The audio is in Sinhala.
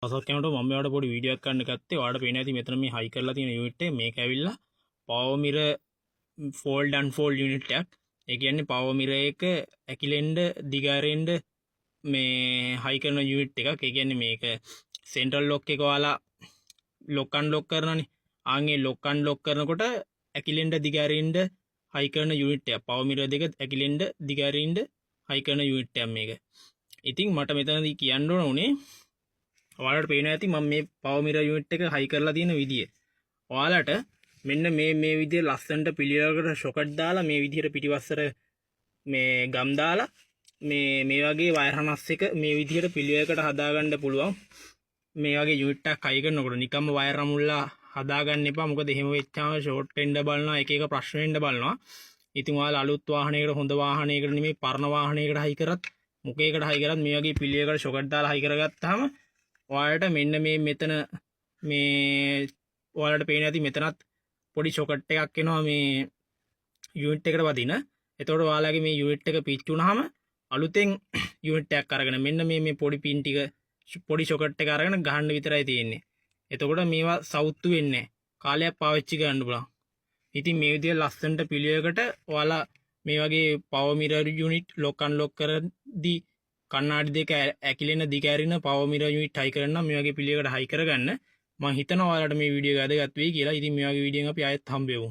දවසක් යනකොට මම ඔයාලට පොඩි වීඩියෝ එකක් ගන්න ගත්තේ. ඔයාලට පේන ඇති මෙතන මේ හයි කරලා තියෙන යුනිට් එක මේක ඇවිල්ලා power mirror fold unfold unit එකක්. ඒ කියන්නේ power mirror එක ඇකිලෙන්න දිගාරෙන්න මේ හයි කරන යුනිට් එකක්. ඒ කියන්නේ මේක central lock එක ඔයාලා lock unlock කරනනේ. ආන්ගේ lock unlock කරනකොට ඇකිලෙන්න දිගාරෙන්න හයි කරන යුනිට් එකක්. power mirror දෙක ඇකිලෙන්න දිගාරෙන්න හයි කරන යුනිට් එකක් මේක. ඉතින් මට මෙතනදී කියන්න ඕන උනේ ඔයාලට පේන ඇති මම මේ power mirror unit එක හයි කරලා තියෙන විදිය. ඔයාලට මෙන්න මේ විදිය ලස්සනට පිළිවෙලකට shocket දාලා මේ විදියට පිටිපස්සට මේ ගම් දාලා මේ වගේ වයර් harness එක මේ විදියට පිළිවෙලකට හදාගන්න පුළුවන්. මේ වගේ unit එකක් හයි කරනකොට නිකම්ම වයර් අමුල්ලා හදාගන්න එපා. මොකද එහෙම වෙච්චාම short වෙන්න බලනවා, එක එක ප්‍රශ්න වෙන්න බලනවා. ඉතින් ඔයාලා අලුත් වාහනයකට හොඳ වාහනයකට නෙමෙයි පරණ වාහනයකට හයි කරත් මොකේකට හයි කරත් මේ වගේ පිළිවෙලකට shocket දාලා හයි කරගත්තාම ඔයාලට මෙන්න මේ මෙතන මේ ඔයාලට පේන ඇති මෙතනත් පොඩි shocket එකක් එනවා මේ යුනිට් එකට වදින. එතකොට ඔයාලගේ මේ යුනිට් එක පිච්චුනහම අලුතෙන් යුනිට් එකක් අරගෙන මෙන්න මේ පොඩි පින් ටික පොඩි shocket එක අරගෙන ගහන්න විතරයි තියෙන්නේ. එතකොට මේවා සවුත්තු වෙන්නේ නැහැ. කාලයක් පාවිච්චි කරන්න පුළුවන්. ඉතින් මේ විදිහට ලස්සනට පිළිවෙලකට ඔයාලා මේ වගේ power mirror unit lock unlock කරද්දී කන්නාඩි දෙක ඇකිලෙන දිග ඇරින power mirror unit හයි කරන්න මේ වගේ පිළිවෙලකට හයි කරගන්න. මම හිතනවා ඔයාලට මේ වීඩියෝ එක වැදගත් වෙයි කියලා. ඉතින් මේ වගේ වීඩියෝ එකක් අපි ආයෙත් හම්බෙමු.